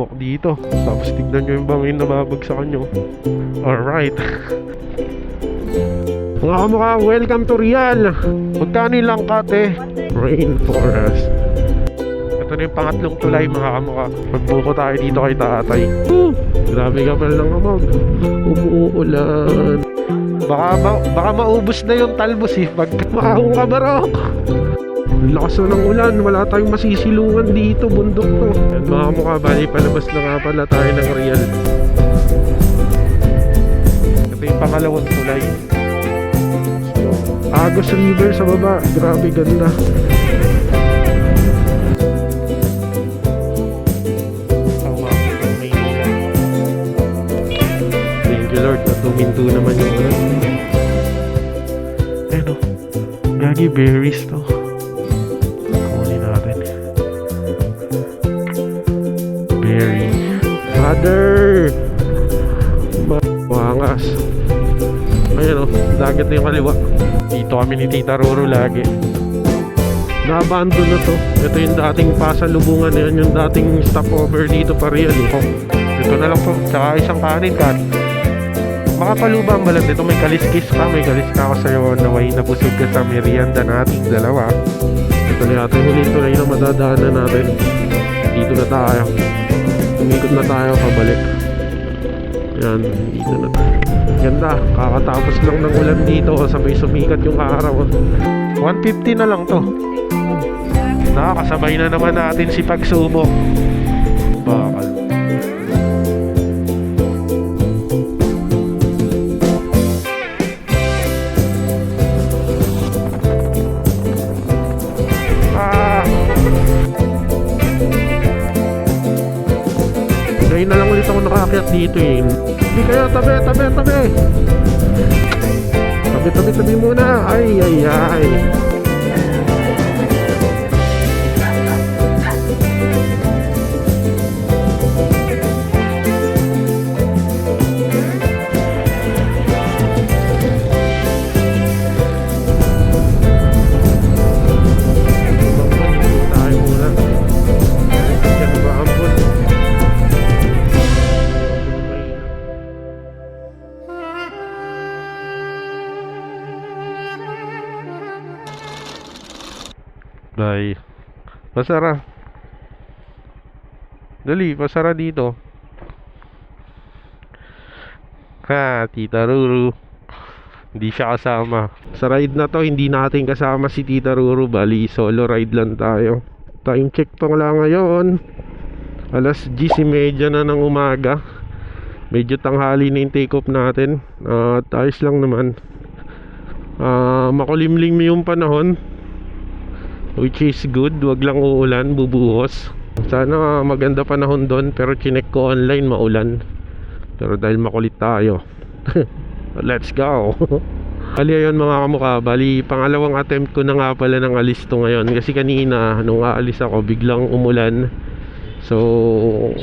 lumok dito. Tapos tignan nyo yung bangin na babagsakan nyo. Alright. Mga kamukha, welcome to Real. Magkano yung langkat eh? Rainforest. Ito na yung pangatlong tulay mga kamukha. Magbuko tayo dito kay tatay. Grabe kapal ng amog. Umuulan. Baka maubos na yung talbos eh pag makahong kabarok. Lakas na ng ulan, wala tayong masisilungan dito, bundok to. Yan mga kamukha, bali palabas na nga pala tayo ng Real. Ito yung pangalawang tulay. Agos River sa baba, grabe ganda. Thank you Lord, natuminto naman yung ulan. Ano, gagi berries to. Kunin natin. Berry. Father! Mawangas. Ayan o, dagat na yung kaliwa. Dito kami ni Tita Roro lagi. Na-abandon na to. Ito yung dating pasalubungan. Yan yung dating stopover dito pa Real. Ito na lang po. Tsaka isang kanin kat. Makapalubang balat dito. May kaliskis ka. May kalis ka ako sa'yo. Naway na busog ka sa merienda nating dalawa. Ito na yata yung huling tulay na madadaanan natin. Dito na tayo. Umikot na tayo pabalik. Yan. Dito na tayo. Ganda, kakatapos lang ng ulan dito. Sabay sumikat yung araw. 150 na lang to. Nakakasabay na naman natin si Pagsumo. Bakal. Ngayon na lang ulit ako nakaakyat dito eh. Hindi kayo, tabi muna. Ay Day. Pasara. Dali, pasara dito. Ha, Tita Ruru. Hindi siya kasama. Sa ride na to, hindi natin kasama si Tita Ruru. Bali, solo ride lang tayo. Time check pa lang ngayon. Alas 10:30 na ng umaga. Medyo tanghali na yung take off natin. At ayos lang naman. Makulimlim yung panahon, which is good. Wag lang uulan, bubuhos. Sana maganda panahon doon. Pero chinek ko online, maulan. Pero dahil makulit tayo, let's go. Bali ayun mga kamukha. Bali pangalawang attempt ko na nga pala ng alis to ngayon. Kasi kanina nung aalis ako, biglang umulan. So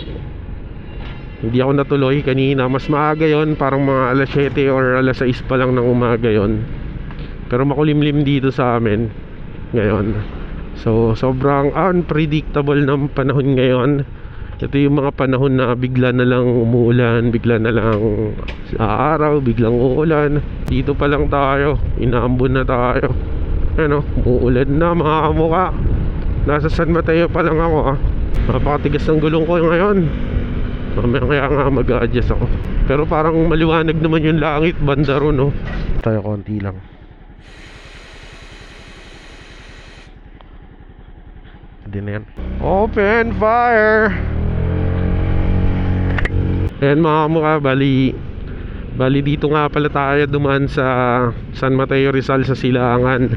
hindi ako natuloy kanina. Mas maaga yon, parang mga alas 7 or alas 6 pa lang ng umaga yon. Pero makulimlim dito sa amin ngayon. So sobrang unpredictable ng panahon ngayon. Ito yung mga panahon na bigla na lang umuulan, bigla na lang araw, biglang uulan. Dito pa lang tayo, inaambon na tayo. Ano, uulan na mga kamukha. Nasa San Mateo pa lang ako. Napakatigas ng gulong ko ngayon. Kaya nga mag-a-adjust ako. Pero parang maliwanag naman yung langit banda ron, no? Tayo konti lang. Hindi na yan. Open fire! Ayan mga kamukha, bali dito nga pala tayo dumaan sa San Mateo Rizal sa Silangan.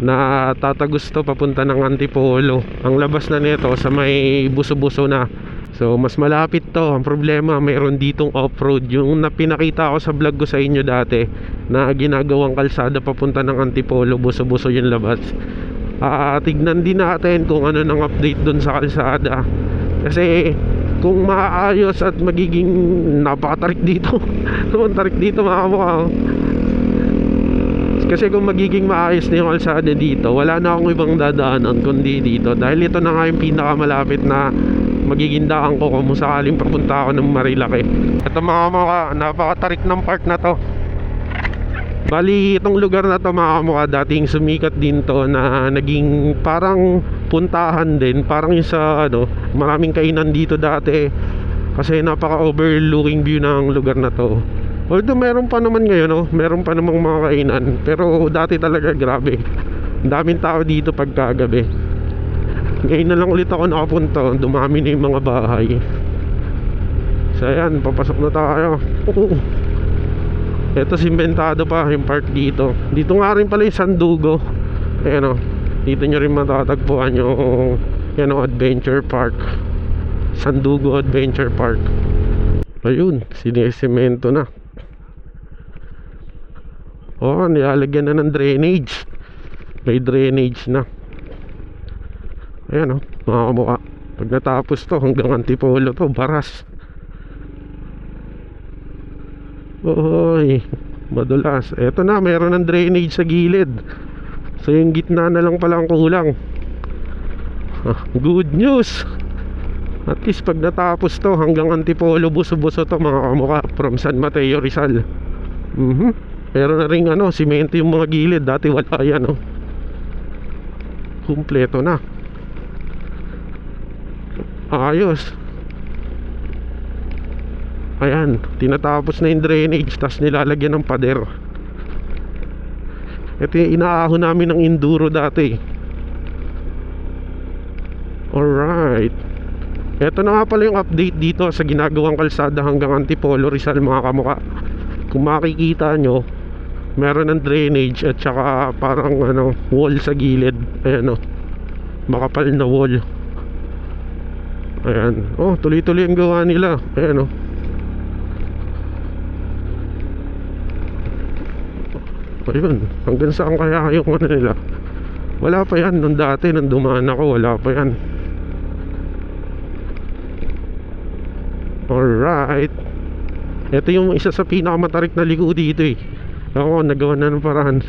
Na tatagusto papunta ng Antipolo. Ang labas na nito sa may buso-buso na. So mas malapit to. Ang problema, mayroon ditong off-road. Yung napinakita ko sa vlog ko sa inyo dati, na ginagawang kalsada papunta ng Antipolo, buso-buso yung labas. Tignan din natin kung ano nang update dun sa kalsada. Kasi kung maayos at magiging napakatarik dito. Tarik dito mga kamukha. Kasi kung magiging maayos na yung kalsada dito, wala na akong ibang dadaanan kundi dito. Dahil ito na nga yung pinakamalapit na magiging daan ko kung sakaling papunta ako ng Marilaki. Ito mga napakatarik ng park na to. Bali itong lugar na to mga dating sumikat din to na naging parang puntahan din. Parang yung sa maraming kainan dito dati. Kasi napaka overlooking view ng lugar na to. Although meron pa naman ngayon meron pa namang mga kainan. Pero dati talaga grabe, daming tao dito pagkagabi. Ngayon na lang ulit ako nakapunta, dumami na yung mga bahay. So ayan, papasok na tayo. Ito simentado pa yung park dito. Dito nga rin pala yung Sandugo. Ayan dito nyo rin matatagpuan yung Adventure Park, Sandugo Adventure Park. Ayun, sinesemento na. Nilalagyan na ng drainage. May drainage na. Ayan mga kamukha. Pag natapos to hanggang Antipolo to, baras. Oy, madulas. Eto na, meron ng drainage sa gilid. So yung gitna na lang pala ang kulang. Good news. At least pag natapos to hanggang Antipolo, buso-buso to mga kamukha, from San Mateo, Rizal. Pero na rin simento yung mga gilid. Dati wala yan kumpleto na. Ayos. Ayan, tinatapos na yung drainage, tas nilalagyan ng pader. Ito yung inaahon namin ng enduro dati. Alright. Ito na nga pala yung update dito sa ginagawang kalsada hanggang Antipolo, Rizal mga kamukha. Kung makikita nyo, meron ng drainage at saka parang wall sa gilid. Ayan makapal na wall. Ayan, tuloy-tuloy ang gawa nila. Ayan ayun, hanggang saan kaya yung nila? Wala pa yan nung dati, nung dumaan ako, wala pa yan. Alright. Ito yung isa sa pinakamatarik na liko dito ako, nagawa na ng paraan.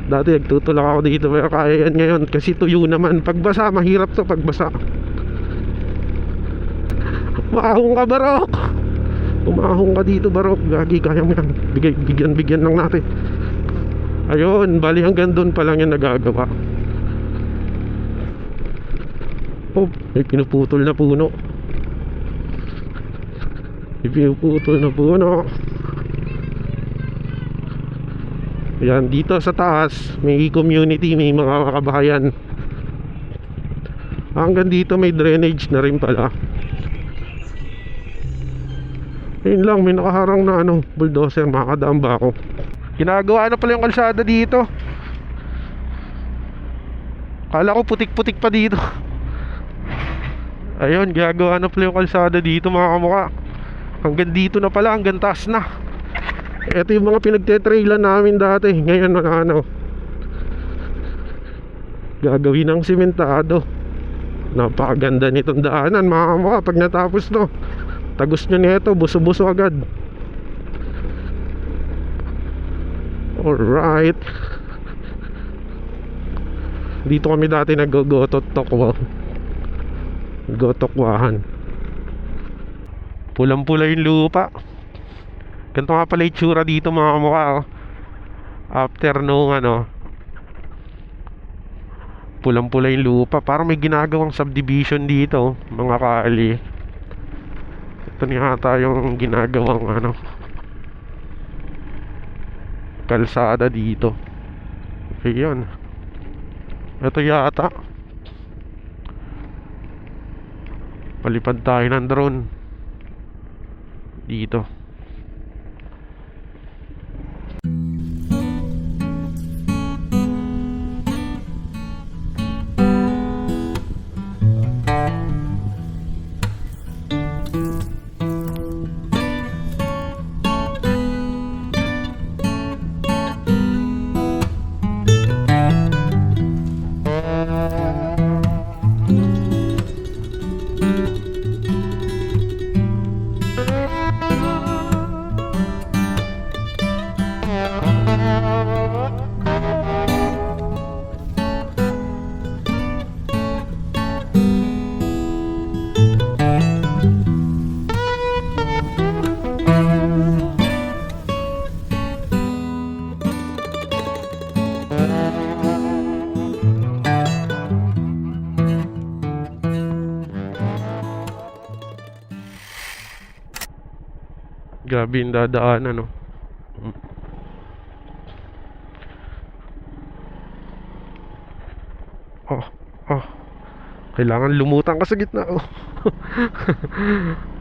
Dati nagtutulak ako dito, pero kaya yan ngayon kasi tuyo naman. Pagbasa, mahirap to pagbasa. Maahong ka, Barok. Umahong ka dito, Barok. Gagi, kaya mo yan. Bigyan lang natin. Ayun, bali hanggang doon pa lang yung nagagawa. May pinuputol na puno. May pinuputol na puno. Yan, dito sa taas may community, may mga kabahayan. Hanggang dito may drainage na rin pala. Ayun lang, may nakaharang na bulldozer, makakadaan ba ako? Ginagawa na pala yung kalsada dito. Kala ko putik-putik pa dito. Ayun, ginagawa na pala yung kalsada dito mga kamukha. Hanggang dito na pala, hanggang taas na. Ito yung mga pinagtetrailan namin dati. Ngayon gagawin ng simentado. Napakaganda nitong daanan mga kamukha. Pag natapos tagos nyo nito, buso-buso agad. Alright. Dito kami dati nag-gotokwa. Gotokwahan. Pulang-pula yung lupa. Ganito nga pala itsura dito mga kamukha after nung pulang-pula yung lupa. Parang may ginagawang subdivision dito mga kaali. Ito yata yung ginagawang kalsada dito. Ayun. Ito yata. Palipad tayo ng drone dito. Grabe yung dadaanan, no? Oh, oh. Kailangan lumutang ka sa gitna, oh.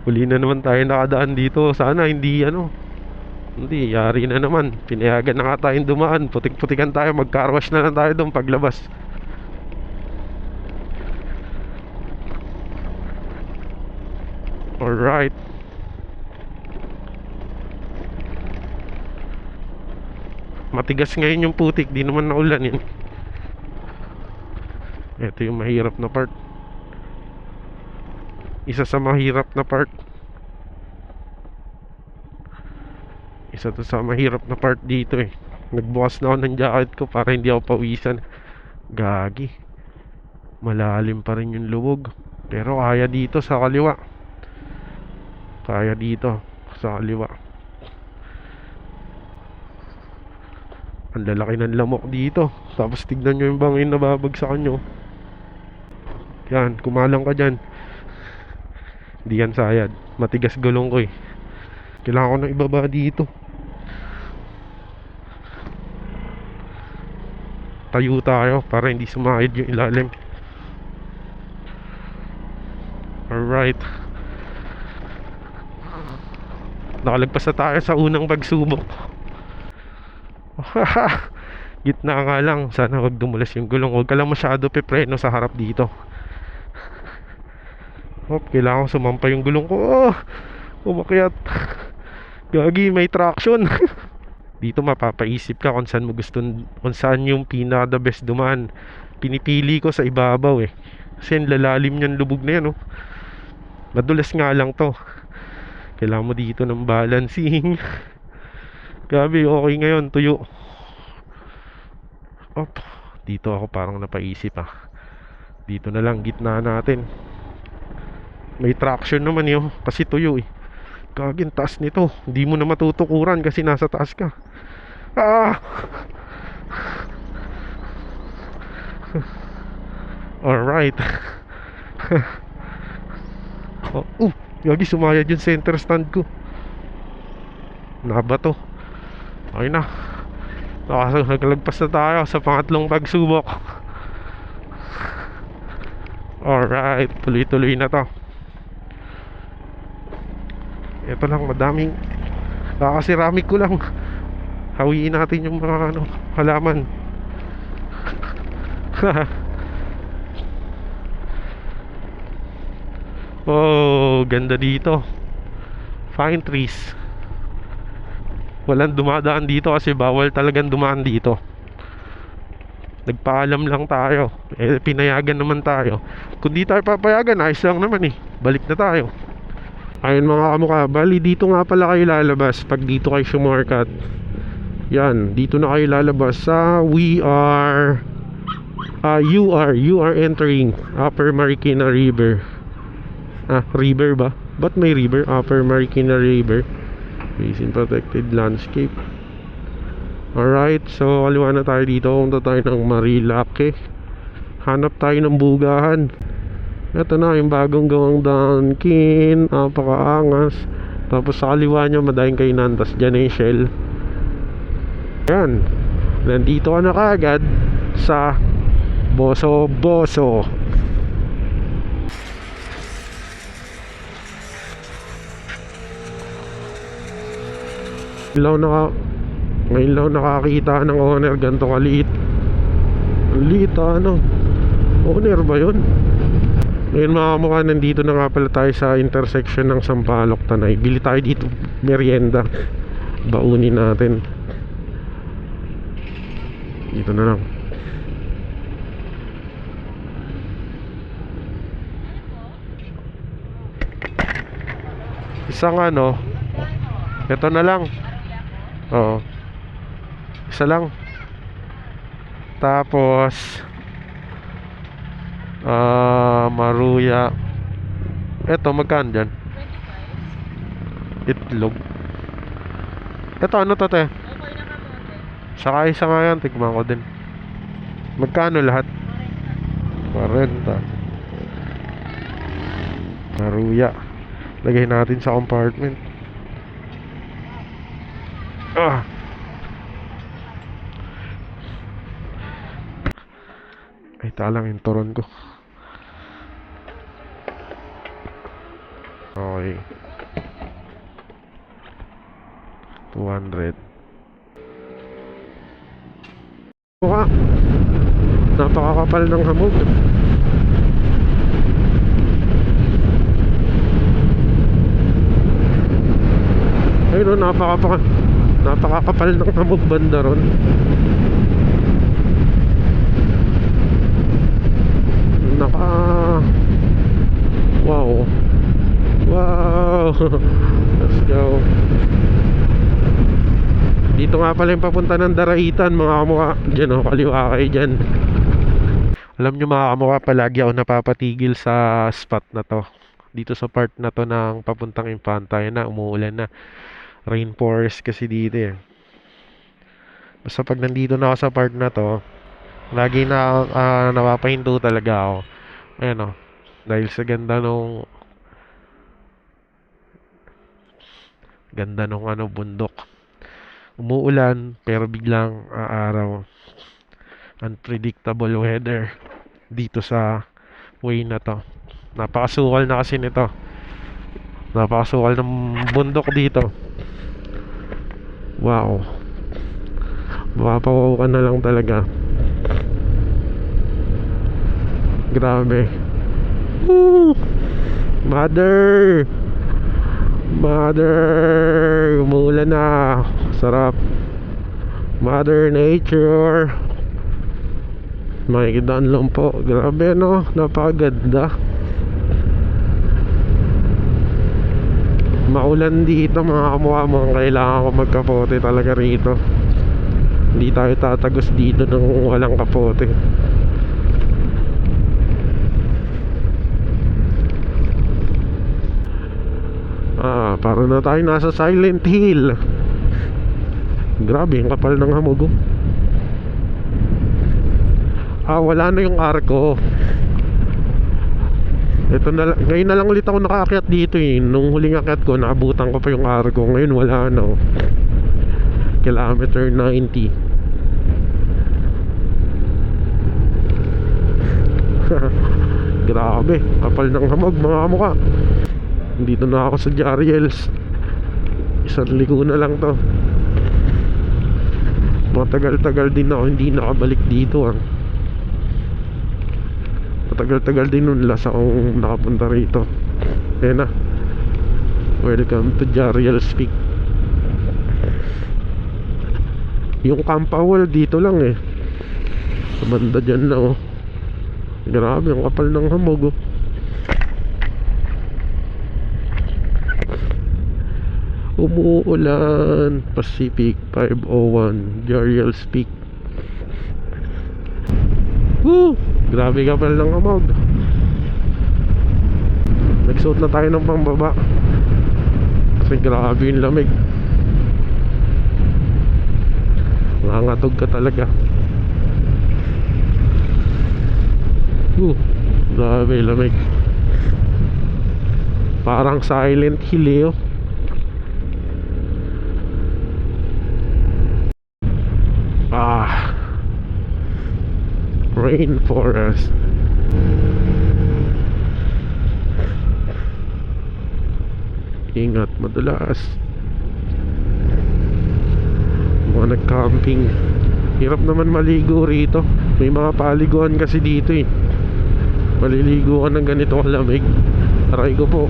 Huli na naman tayo nakadaan dito. Sana hindi, ano. Hindi, yari na naman. Pinayagan na nga tayong dumaan. Putik-putikan tayo. Mag-carwash na lang tayo doon paglabas. Alright. Matigas ngayon yung putik. Di naman naulan yun. Ito yung mahirap na part. Isa sa mahirap na part. Isa to sa mahirap na part dito eh. Nagbukas na ako ng jacket ko para hindi ako pawisan. Gagi. Malalim pa rin yung lubog. Pero kaya dito sa kaliwa. Kaya dito sa kaliwa. Ang lalaki ng lamok dito. Tapos tignan nyo yung bangin na babagsakan nyo. Yan, kumalang ka dyan. Hindi yan sayad. Matigas gulong ko eh. Kailangan ko nang ibaba dito. Tayo tayo para hindi sumahid yung ilalim. Alright. Nakalagpas na tayo sa unang pagsubok. Gitna nga lang. Sana wag dumulas yung gulong. Huwag ka lang masyado pepreno sa harap dito. Kailangan ko sumampa yung gulong ko. Umakyat. Gagi, may traction. Dito mapapaisip ka kung saan mo gusto, kung saan yung pinaka the best dumaan. Pinipili ko sa ibabaw eh. Kasi lalalim yung lubog na yan, oh. Madulas nga lang to. Kailangan mo dito ng balancing. Grabe, okay ngayon, tuyo. Dito ako parang napaisip ah. Dito na lang, gitna natin. May traction naman yun, kasi tuyo eh. Gagin, taas nito. Hindi mo na matutukuran kasi nasa taas ka. Alright. Gagi, sumayad yung center stand ko. Nabato. Okay na. Naglagpas na tayo sa pangatlong pagsubok. Alright, tuloy-tuloy na to. Ito lang, madaming kakasiramik ko lang. Hawiin natin yung mga halaman. Oh, ganda dito. Fine trees. Walang dumadaan dito kasi bawal talagang dumaan dito. Nagpaalam lang tayo. Pinayagan naman tayo. Kung di tayo papayagan, ayos lang naman eh. Balik na tayo. Ayun mga kamukha, bali dito nga pala kayo lalabas pag dito kayo shortcut. Yan, dito na kayo lalabas sa you are entering Upper Marikina River. River ba? Ba't may river? Upper Marikina River Basin Protected Landscape. Alright, so kaliwa na tayo dito. Punta tayo ng Marilake. Hanap tayo ng bugahan. Ito na yung bagong gawang Dunkin. Napakaangas. Tapos sa kaliwa nyo madayang kainan. Tapos dyan yung Shell. Ayan. Nandito ka na kaagad sa Boso Boso. Ngayon lang nakakita ng owner ganito kaliit. Ang liit owner ba yun? Ngayon mga kamukha, nandito na nga pala tayo sa intersection ng Sampaloc Tanay. Bili tayo dito merienda. Baunin natin. Dito na lang. Isang ito na lang. Oo. Isa lang. Tapos maruya. Ito magkano dyan? Itlog. Ito ano to te? Saka isa nga yan, tigman ko din. Magkano lahat? 40. Maruya. Lagay natin sa compartment. Ah. Ay, talang yung turon ko. Okay. 200. Mukha. Napakakapal ng hamog. Ayun o, napakakapal ng hamog banda ron. Naka... Wow. Wow. Let's go. Dito nga pala yung papunta ng Daraitan, mga kamukha. Diyan o, kaliwa kayo dyan. Alam nyo mga kamukha, palagi ako napapatigil sa spot na to. Dito sa part na to ng papuntang Infanta. Yan na, umuulan na. Rainforest kasi dito eh. Basta pag nandito na ako sa part na to, lagi na napapahinto talaga ako. Ayan o, dahil sa ganda nung bundok. Umuulan pero biglang aaraw. Unpredictable weather dito sa way na to. Napakasukal na kasi nito. Napakasukal ng bundok dito. Wow. Mapapawaw ka na lang talaga. Grabe. Woo! Mother! Umuulan na. Sarap. Mother Nature. Makikidaan lang po. Grabe no, napakaganda. Maulan dito mga kamukha mo. Kailangan ko magkapote talaga rito. Hindi tayo tatagos dito ng walang kapote. Para na tayo nasa Silent Hill. Grabe, ang kapal ng hamog oh. Wala na yung arko. Ito na, ngayon na lang ulit ako nakaakyat dito eh. Nung huling akyat ko, naabutan ko pa yung arko. Ngayon wala na oh. Kilometer 90. Grabe, kapal ng hamog mga kamukha. Dito na ako sa Jariels. Isang ligo na lang to. Matagal-tagal din ako hindi nakabalik dito Matagal-tagal din nun last akong nakapunta rito. Ayan na. Welcome to Jariels Peak. Yung Kampawal dito lang eh. Sa banda dyan na oh. Grabe, ang kapal ng hamog oh. Umuulan. Pacific 501 Jariels Peak. Woo! Grabe kapal ng hamog. Nagsuot na tayo ng pambaba kasi grabe yung lamig. Nangangatog ka talaga. Grabe lamig. Parang Silent Hill eh oh. Rainforest. Ingat, madulas. Mga nag-camping. Hirap naman maligo rito. May mga paliguan kasi dito eh. Maliligo ka ng ganito kalamig. Aray ko po.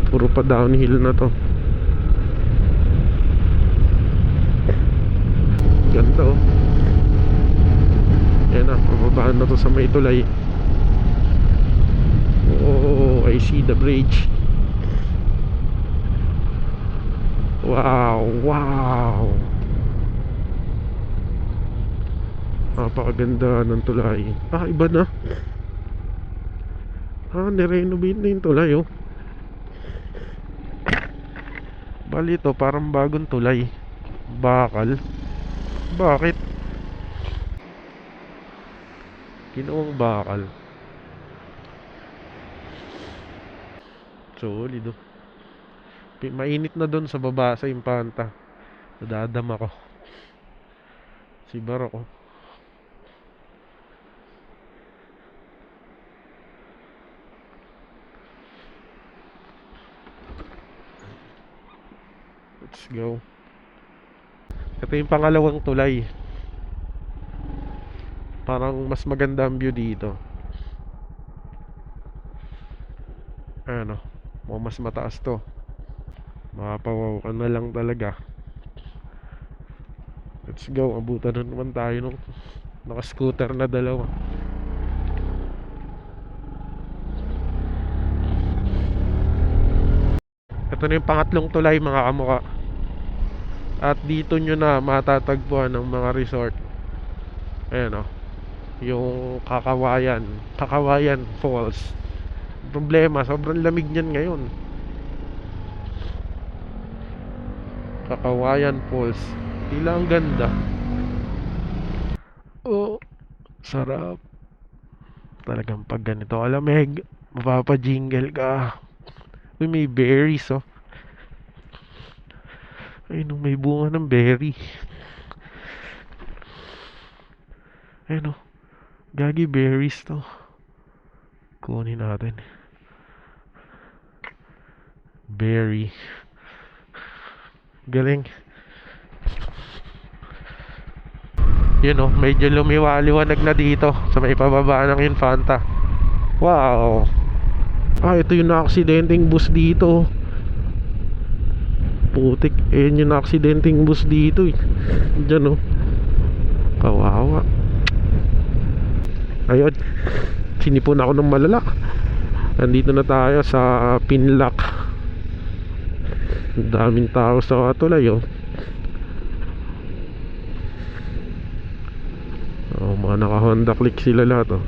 Puro pa downhill na to. Ganda oh. Yan na, pababaan na to sa may tulay. Oh, I see the bridge. Wow, wow. Napakaganda ng tulay. Iba na. Nirenovate na yung tulay oh. Bali ito, parang bagong tulay. Bakal. Bakit? Ginawang bakal. Solid oh. Mainit na doon sa baba sa Impanta. Nadadama ko. Sibar ako. Let's go. Ito yung pangalawang tulay. Parang mas maganda ang view dito. Ano, mas mataas to. Makapawaw ka na lang talaga. Let's go. Abutan na naman tayo nung naka-scooter na dalawa. Ito na yung pangatlong tulay mga kamuka. At dito nyo na matatagpuan ng mga resort. Ayan o, yung Kakawayan Falls. Problema, sobrang lamig niyan ngayon. Kakawayan Falls. Tila ang ganda. Oh, sarap. Talagang pag ganito alamig, mapapajingle ka. Uy, may berries oh. Ayun, may bunga ng berry. Ayun oh, gagi berries to. Kunin natin. Berry. Galing. Yun oh, medyo lumiwaliwanag na dito sa may pababa ng Infanta. Wow. Ito yung na-aksidenteng bus dito. Putik, yun yung na-aksidenteng bus dito eh. Diyan oh. Kawawa. Ayun, sinipon ako ng malala. Nandito na tayo sa Pinlac. Daming tao sa tulay oh. Mga naka-Honda Click sila lahat oh.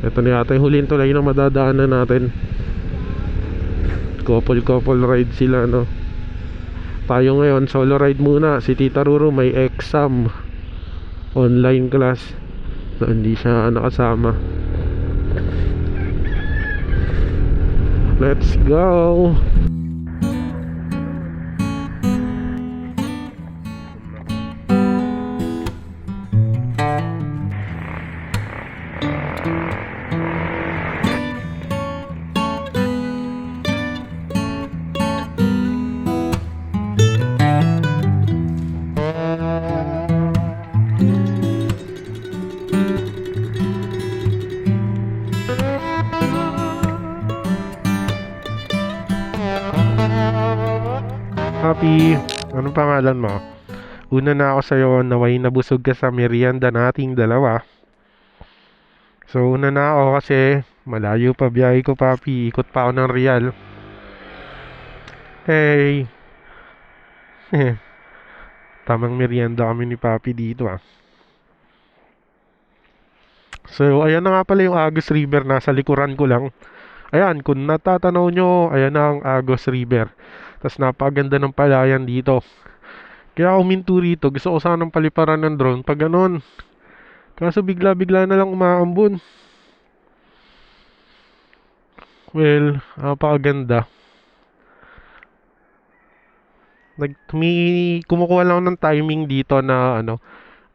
Ito na yata yung huling tulay na madadaanan natin. Couple ride sila no. Tayo ngayon solo ride muna. Si Tita Ruru may exam, online class, so hindi siya nakasama. Let's go. Happy, anong pangalan mo? Una na ako sa'yo, naway nabusog ka sa merienda nating dalawa. So una na ako kasi malayo pa biyahe ko, Papi. Ikot pa ako ng Real. Hey. Tamang merienda kami ni Papi dito ah. So ayan na nga pala yung Agus River, nasa likuran ko lang. Ayan, kung natatanaw nyo, ayan na ang Agus River. Tapos napaganda ng palayan dito. Kaya ako minto rito. Gusto ko sanang paliparan ng drone pag ganon. Kaso bigla-bigla na lang umaambon. Well, napakaganda. Kumukuha lang ako ng timing dito na ano,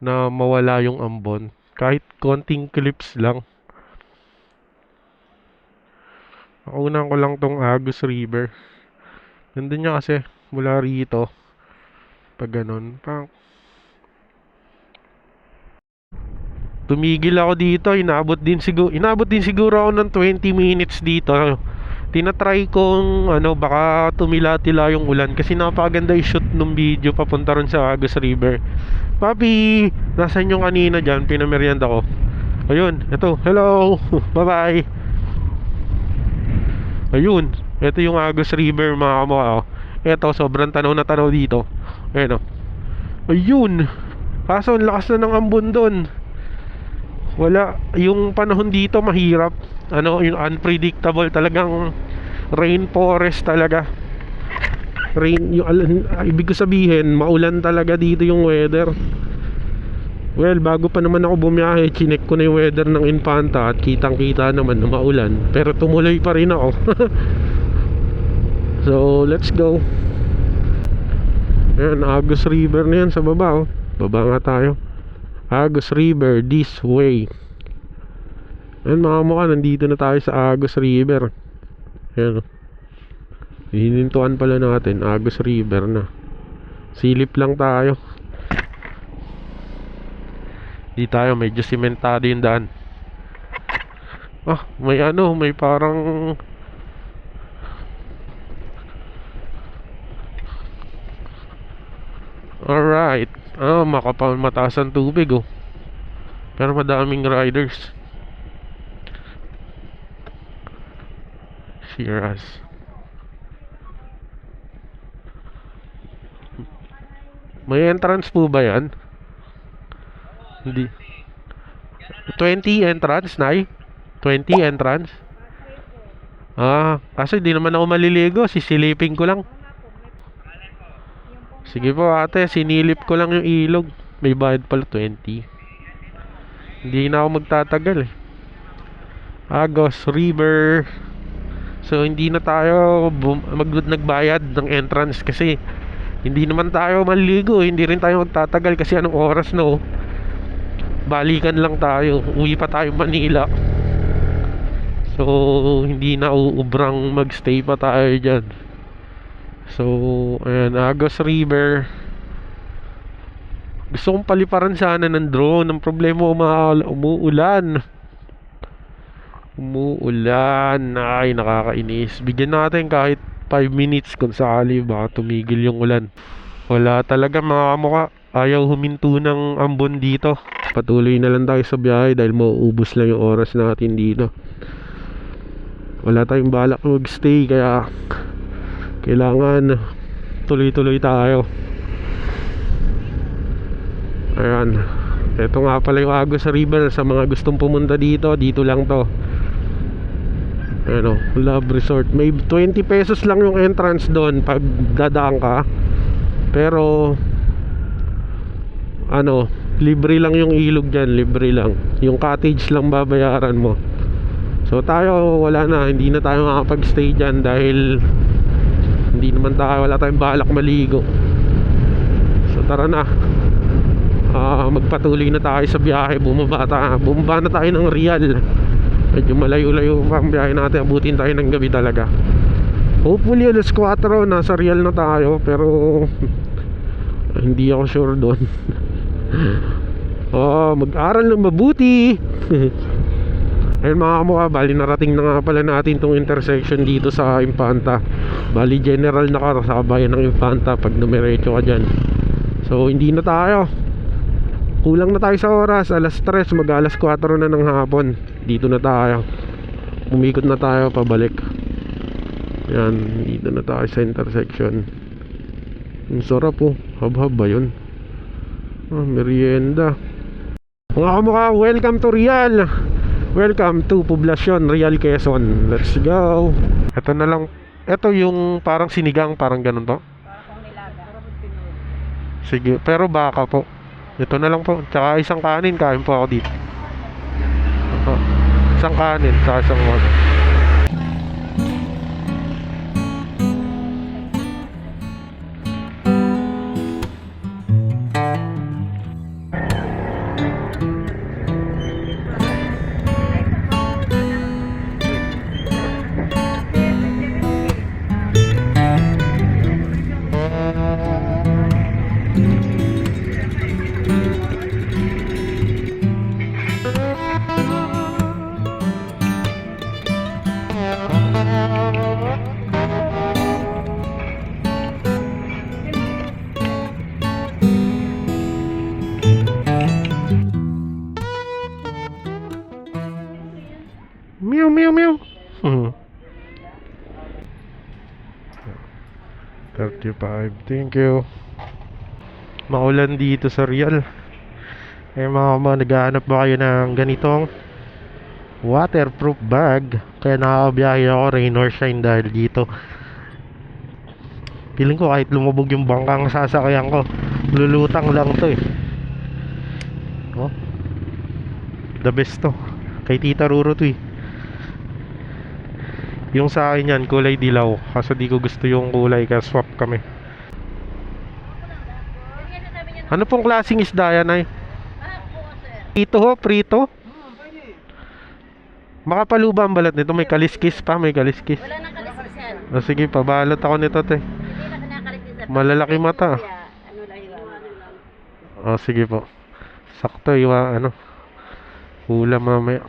na mawala yung ambon. Kahit konting clips lang. Naunan ko lang tong Agus River. Ganda niya kasi mula rito. Pag ganun. Tumigil ako dito. Inabot din siguro ako ng 20 minutes dito. Tinatry kong baka tumila-tila yung ulan. Kasi napakaganda yung shoot ng video papunta ron sa Agus River. Papi, nasan yung kanina dyan? Pinameryenda ko. Ayun, ito. Hello. Bye-bye. Ayun, ito yung Agus River mga kamukha. Ito, sobrang tanaw na tanaw dito. Ayun o. Ayun. Kaso, ang lakas na ng ambon doon. Wala, yung panahon dito mahirap. Yung unpredictable talagang rainforest talaga. Ibig ko sabihin, maulan talaga dito yung weather. Well, bago pa naman ako bumiyahe, chinek ko na yung weather ng Infanta at kitang-kita naman na maulan. Pero tumuloy pa rin ako. So let's go. Ayan, Agus River na yan sa baba, oh. Baba nga tayo. Agus River this way. Ayan mga mukha, nandito na tayo sa Agus River. Ayan, oh. Hinintuan pala natin, Agus River na. Silip lang tayo. Di tayo, medyo simentado yung daan. Ah, may ano, may parang alright. Ah, mataas ang tubig, oh. Pero madaming riders. Shiraz. May entrance po ba yan? Hindi. 20 entrance, Nay? 20 entrance? Ah, kasi di naman ako maliligo. Sisilipin ko lang. Sige po ate, sinilip ko lang yung ilog. May bayad pala 20. Hindi na ako magtatagal eh. Agus River. So hindi na tayo nagbayad ng entrance kasi hindi naman tayo maliligo. Hindi rin tayo magtatagal kasi anong oras no? Balikan lang tayo. Uwi pa tayo Manila. So hindi na uubrang magstay pa tayo dyan. So ayan, Agus River. Gusto kong paliparan sana ng drone. Ang problema, umuulan. Ay, nakakainis. Bigyan natin kahit 5 minutes kung sakali baka tumigil yung ulan. Wala talaga mga kamukha. Ayaw huminto ng ambon dito. Patuloy na lang tayo sa biyahe dahil mauubos lang yung oras natin dito. Wala tayong balak mag-stay kaya kailangan tuloy-tuloy tayo. Ayan. Ito nga pala yung Agus River. Sa mga gustong pumunta dito, dito lang to. Ayan o, Love Resort. May 20 pesos lang yung entrance doon pag dadaan ka. Pero ano, libre lang yung ilog dyan. Libre lang. Yung cottage lang babayaran mo. So tayo wala na. Hindi na tayo makapag-stay dyan dahil hindi naman tayo, wala tayong balak maligo. So tara na. Magpatuloy na tayo sa biyahe. Bumaba na tayo ng Real. Medyo malayo-layo pa ang biyahe natin. Abutin tayo ng gabi talaga. Hopefully alas 4 nasa Real na tayo. Pero hindi ako sure doon. Mag-aral ng mabuti. Ayun mga kamukha, bali narating na nga pala natin tong intersection dito sa Infanta. Bali general na kasabayan ng Infanta pag dumiretso ka dyan. So hindi na tayo, kulang na tayo sa oras. Alas 3, mag-alas 4 na ng hapon. Dito na tayo, umikot na tayo pabalik. Yan, dito na tayo sa intersection. Ang sarap po, hab-hab ba yun? Merienda. Mga kamukha, welcome to Real. Welcome to Poblacion, Real, Quezon. Let's go. Ito na lang. Ito yung parang sinigang, parang ganun to. Sige, pero baka po. Ito na lang po. Tsaka isang kanin, kain po ako dito. Isang kanin, tsaka isang water. Meow meow meow. 35. Thank you. Maulan dito sa Real. Eh mga naghahanap ba kayo ng ganitong waterproof bag? Kaya nakakabiyahe ako rain or shine dahil dito. Feeling ko kahit lumubog yung bangkang sasakyan ko, lulutang lang to eh. Oh, the best to. Kay Tita Ruro to eh. Yung sa akin yan, kulay dilaw. Kasi di ko gusto yung kulay, kaya swap kami. Ano pong klaseng isda yan ay? Prito ho, prito? Makapaluba ang balat nito, may kaliskis pa, may kaliskis. Wala nang kaliskis yan. O sige, pabalot ako nito te. Hindi na kinakaliskis yan. Malalaki mata. Ano lang yun? O sige po. Sakto, ano. Ulam mamaya.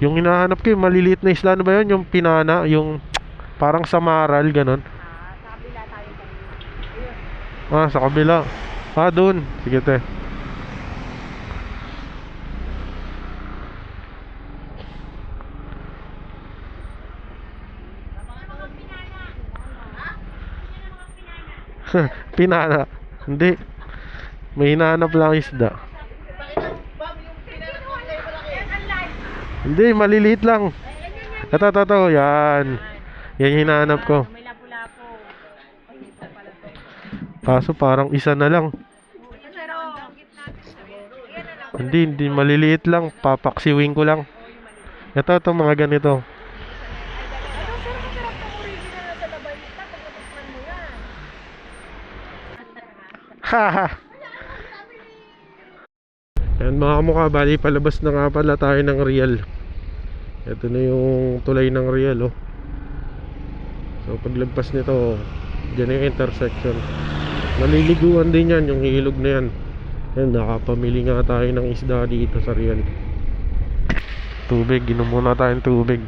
Yung hinahanap ko yung maliliit na isla, ano ba yun? Yung pinana, yung parang samaral, ganon. Sa kabila tayo kanina. Ah, sa kabila. Ah, doon. Sige te. Pinana. Hindi. May hinahanap lang isda. Hindi, maliliit lang. Ito. Yan. Yan yung hinahanap ko. May lapu-lapo. Kaso parang isa na lang. Hindi maliliit lang. Papaksiwing ko lang. Ito, mga ganito. Haha. Yan mga kamukha, bali palabas na nga pala tayo ng Real. Ito na yung tulay ng Real, oh. So paglagpas nito, dyan yung intersection. Naliliguan din yan, yung ilog na yan. Yan, nakapamili nga tayo ng isda dito sa Real. Tubig, inom muna tayong tubig.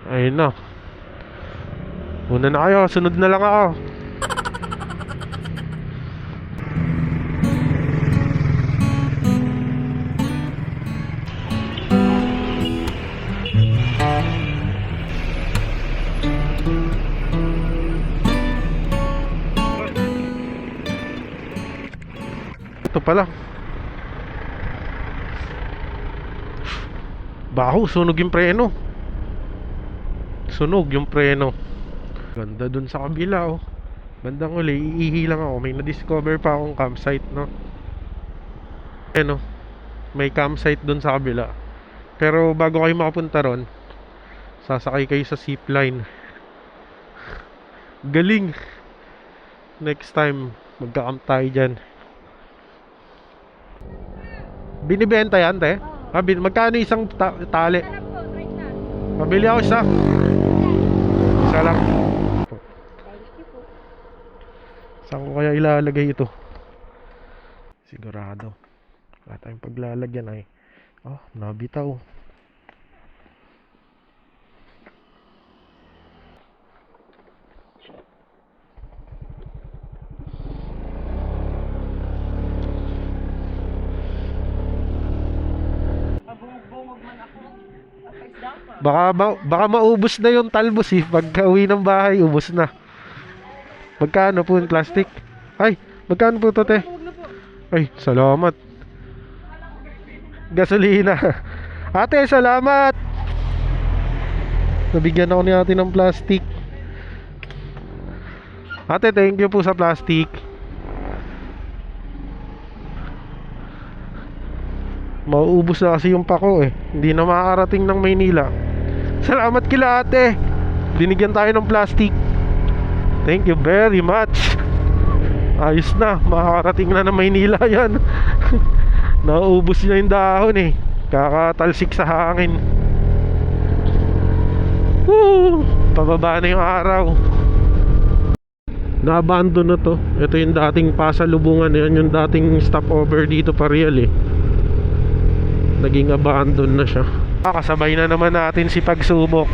Ayun na. Una na kayo, sunod na lang ako. Ito pala. Baho, sunog yung preno. Sunog yung preno. Ganda dun sa kabila, oh. Bandang uli, iihi lang ako. May na-discover pa akong campsite, no. May campsite dun sa kabila. Pero bago kayo makapunta ron, sasakay kayo sa zipline. Galing. Next time magka-camp tayo dyan. Binibenta yan, te? Magkano isang tali? Pabili ako isa. Isa lang. Saan ko kaya ilalagay ito? Sigurado wala tayong paglalagyan ay. Oh, nabitaw. Baka maubos na yung talbos eh. Pagka uwi ng bahay, ubos na. Magkano po yung plastic? Ay, magkano po ito, te? Ay, salamat. Gasolina. Ate, salamat. Nabigyan ako ni ate ng plastic. Ate, thank you po sa plastic. Mauubos na kasi yung pako eh. Hindi na makakarating ng Maynila. Salamat kila ate. Binigyan tayo ng plastic. Thank you very much. Ayos na, makakarating na ng Maynila yan. Nauubos na yung dahon eh. Kakatalsik sa hangin. Woo! Pababa na yung araw. Na-abandon na to. Ito yung dating pasalubungan. Yan yung dating stopover dito pa Real eh. Naging abandon na siya. Kasabay na naman natin si Pagsubok.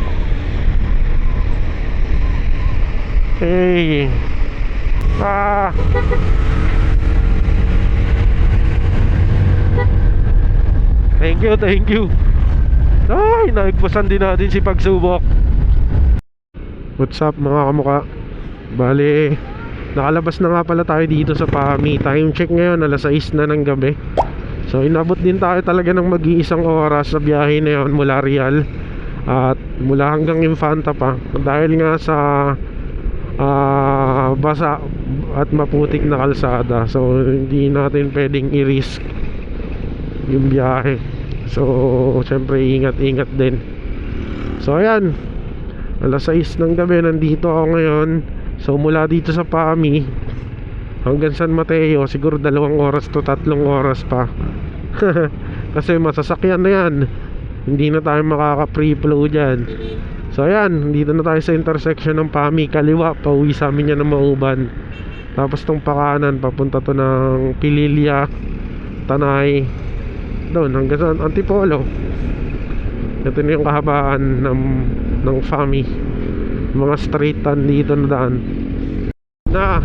Hey. Thank you. Ay, nagpasan din natin si Pagsubok. What's up mga kamukha? Bale, nakalabas na nga pala tayo dito sa Pami. Time check ngayon, alas 6 na ng gabi. So inabot din tayo talaga ng mag-iisang oras sa biyahe na yun mula Real at mula hanggang Infanta pa. Dahil nga sa basa at maputik na kalsada. So hindi natin pwedeng i-risk yung biyahe. So syempre ingat-ingat din. So ayan, alas 6 ng gabi nandito ako ngayon. So mula dito sa Pami hanggang San Mateo siguro 2 oras to 3 oras pa. Kasi masasakyan na yan, hindi na tayo makaka-free flow dyan. So ayan, dito na tayo sa intersection ng Pami. Kaliwa, pauwi sa amin yan ng Mauban. Tapos tong pakanan, papunta to ng Pililya, Tanay, doon hanggang sa Antipolo. Ito na yung kahabaan ng Pami. Mga straight dito na daan na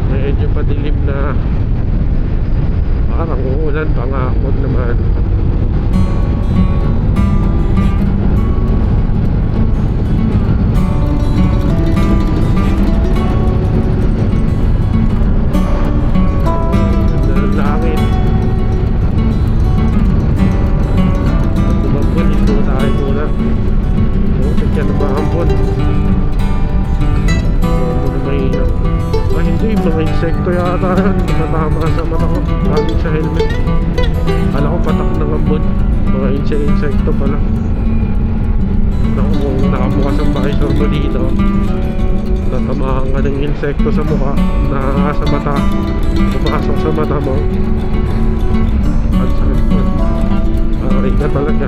medyo padilim na, parang uulan pa nga. Huwag naman. Ganda ng langit. Bumampon, ito tayo muna. Sakyan ng maampon. Muna mahirap. Hindi, mga insekto yata yan. Tumatama sa mata ko galing sa helmet. Kala ko patak ng ambon. Mga insekto pala. Naku, kung nakabukas ang visor ko dito, tatamaan ka ng insekto sa mukha, sa mata, pumasok sa mata mo. Ang sakit mo. Aray ka talaga.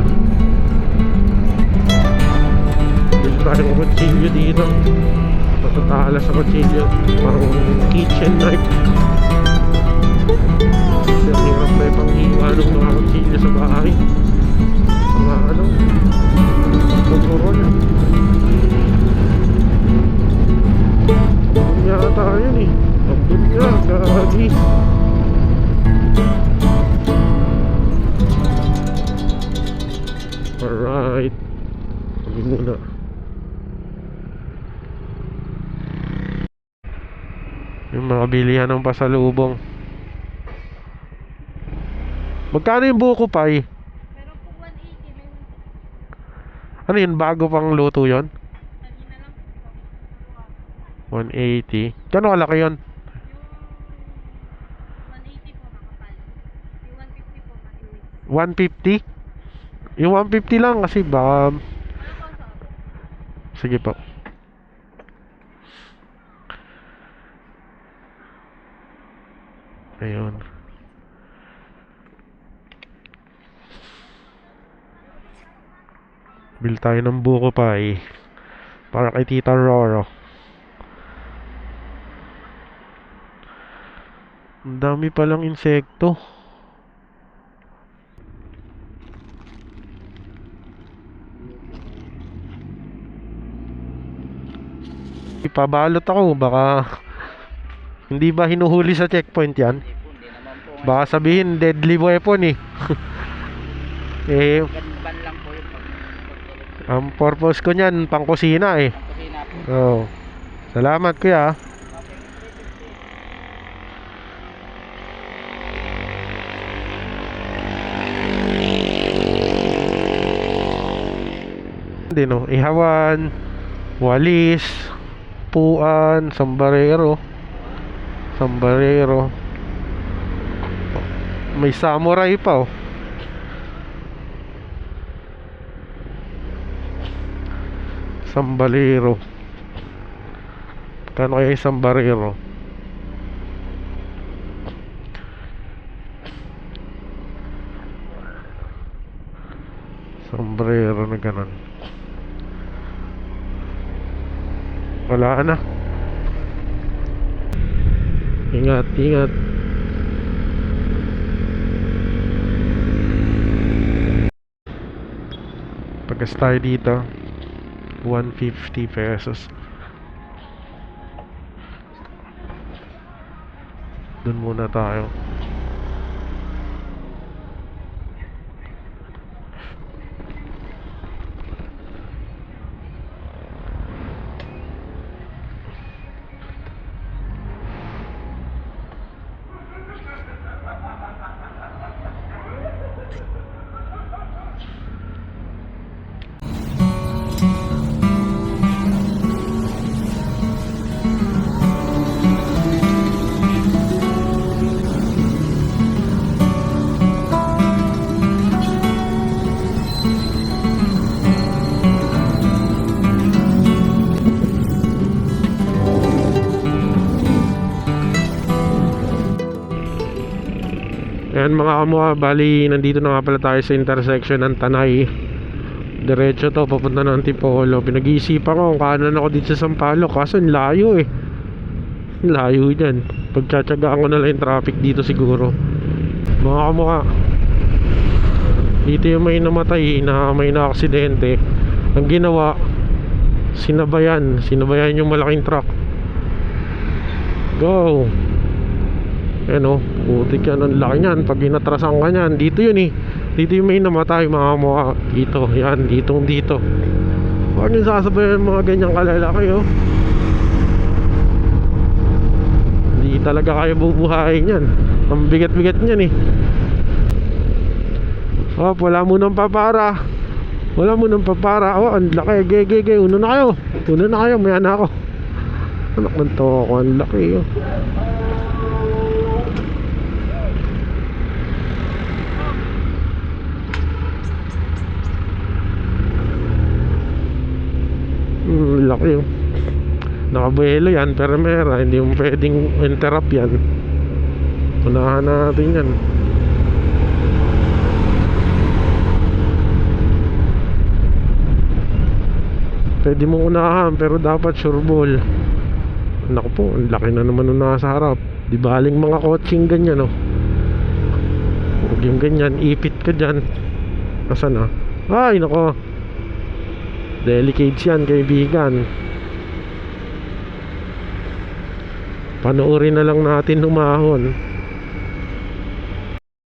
Bili tayo ng kutsilyo dito. Matatala sa kutsilyo, parang kitchen knife. Kasi ang hirap na ipanghiwa ng mga kutsilyo sa bahay. Mga pagkurol. Ang yata yun eh. Ang dunya, gagi. Alright, sabi muna. Yung mga bilihan ng pasalubong. Magkano yung buko pie? Pero po 180, may Ano yun? Bago pang luto yun? kanina lang po. 180. Kano kalaki yun? Yung 180 po makapal. Yung 150 po matinis. 150? Yung 150 lang kasi baka... Ano po sa Sige po. Ayun. Bil tayo ng buko pie para kay Tita Roro. Ang dami palang insekto. Ipabalot ako, baka hindi ba hinuhuli sa checkpoint yan? Baka sabihin deadly weapon eh. Eh, Ban lang po yung ang purpose ko niyan pang kusina eh. pagkusina po. Oh. Salamat kuya. Hindi no, ihawan, walis, puan, sombrero. May samurai pa oh. Sambalero. Kano kaya isang barero? Sombrero na ganun. Wala na. Ingat, ingat. Pagkas tayo dito 150 pesos. Doon muna tayo. Ayan mga kamukha, bali nandito na nga pala tayo sa intersection ng Tanay. Diretso to, papunta ng Antipolo. Pinag-iisipan ko kung kanan ako dito sa Sampaloc, kaso ang layo eh. Ang layo dyan. Pagtsatsagaan ko na lang yung traffic dito siguro. Mga kamukha, dito yung may namatay na may na-aksidente. Ang ginawa, sinabayan yung malaking truck. Go! Ayan o, putik yan, ang laki nyan. Pag inatrasan ka nyan, dito yun eh. Dito yung may namatay mga kamukha. Dito, yan, dito. Huwag nyo sasabayan mga ganyang kalalaki oh. Hindi talaga kayo bubuhayin yan. Ang bigat-bigat nyan eh. Oh, wala munang papara. Oh, ang laki, ge. Una na kayo, maya na ako. Anak ng toko, ang laki oh. Laki oh. Nakabuelo yan, permera. Hindi mo pwedeng interrupt yan. Unahan natin yan. Pwede mo unahan, pero dapat sure ball. Naku po, ang laki na naman nung nasa harap. Di baling mga coaching ganyan oh. Huwag yung ganyan, ipit ka dyan. Nasaan na? Ay nako, delicate yan kaibigan. Panoorin na lang natin humahon.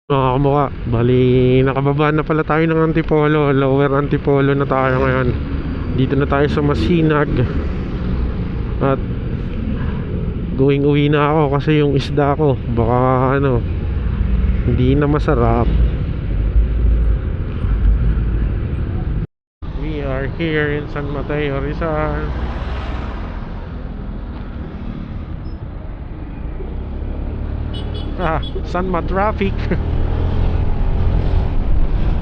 Mga kamukha, bali nakababa na pala tayo ng Antipolo. Lower Antipolo na tayo ngayon. Dito na tayo sa Masinag. At uwi na ako kasi yung isda ko baka hindi na masarap. We are here in San Mateo, Rizal. Sanma traffic.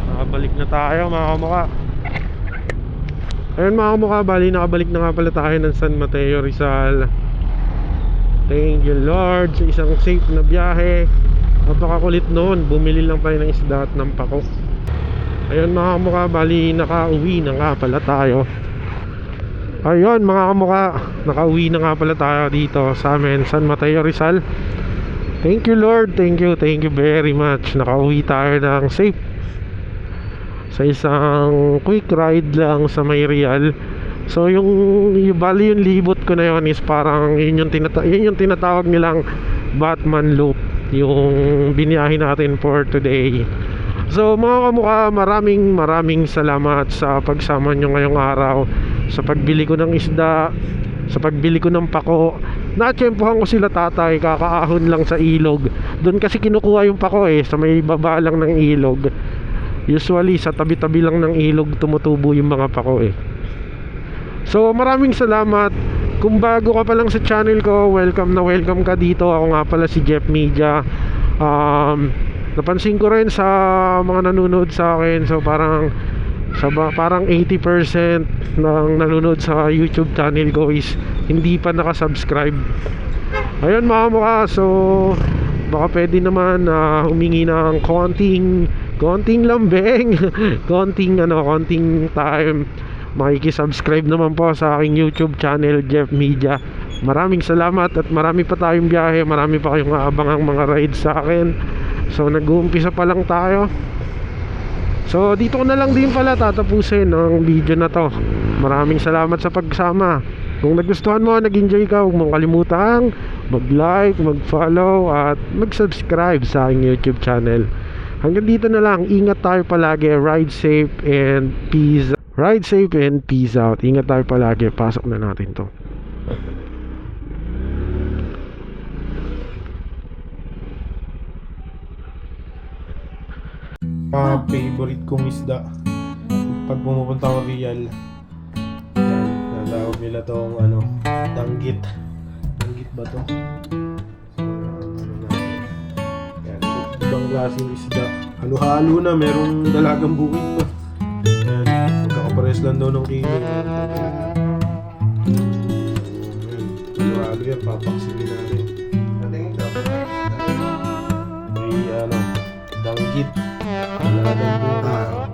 Nakabalik na tayo mga kamukha. Ayun mga kamukha, bali nakabalik na nga pala tayo ng San Mateo, Rizal. Thank you Lord sa isang safe na biyahe. Napakakulit noon, bumili lang tayo ng isda at ng pako. Ayun mga kamukha, bali nakauwi na nga pala tayo. Ayun mga kamukha, nakauwi na nga pala tayo dito sa amin, San Mateo, Rizal. Thank you Lord, thank you very much. Nakauwi tayo ng safe sa isang quick ride lang sa may Real. So yung bali yung libot ko na yun is parang yun yung tinatawag nilang Batman loop, yung biniyahe natin for today. So mga kamukha, maraming salamat sa pagsama nyo ngayong araw, sa pagbili ko ng isda, sa pagbili ko ng pako. Natsyempohan ko sila tatay, kakaahon lang sa ilog. Doon kasi kinukuha yung pako sa may baba lang ng ilog. Usually sa tabi-tabi lang ng ilog tumutubo yung mga pako So maraming salamat. Kung bago ka pa lang sa channel ko, welcome ka dito. Ako nga pala si Jeff Media. Napansin ko rin sa mga nanonood sa akin, so parang 80% ng nanonood sa YouTube channel ko is hindi pa nakasubscribe. Ayun mga mukha, so baka pwede naman humingi ng konting lambing konting time. Makikisubscribe naman po sa aking YouTube channel, Jeff Media. Maraming salamat at marami pa tayong biyahe. Marami pa kayong aabangang mga rides sa akin. So nag-uumpisa pa lang tayo. So dito ko na lang din pala tatapusin ang video na to. Maraming salamat sa pagsama. Kung nagustuhan mo, nag-enjoy ka, huwag mong kalimutang mag-like, mag-follow at mag-subscribe sa aking YouTube channel. Hanggang dito na lang. Ingat tayo palagi. Ride safe and peace. Ride safe and peace out. Ingat tayo palagi. Pasok na natin to. Favorite kong isda pag pumupunta ko Real, yan, natawag nila tong danggit ba to? So, yan, ibang klaseng isda, halo-halo na, merong dalagang bukid pa. Yan, magkakapares lang daw ng kilo. Yan, halo-halo yan, papaksili natin. May jeep. Wala nang buhay.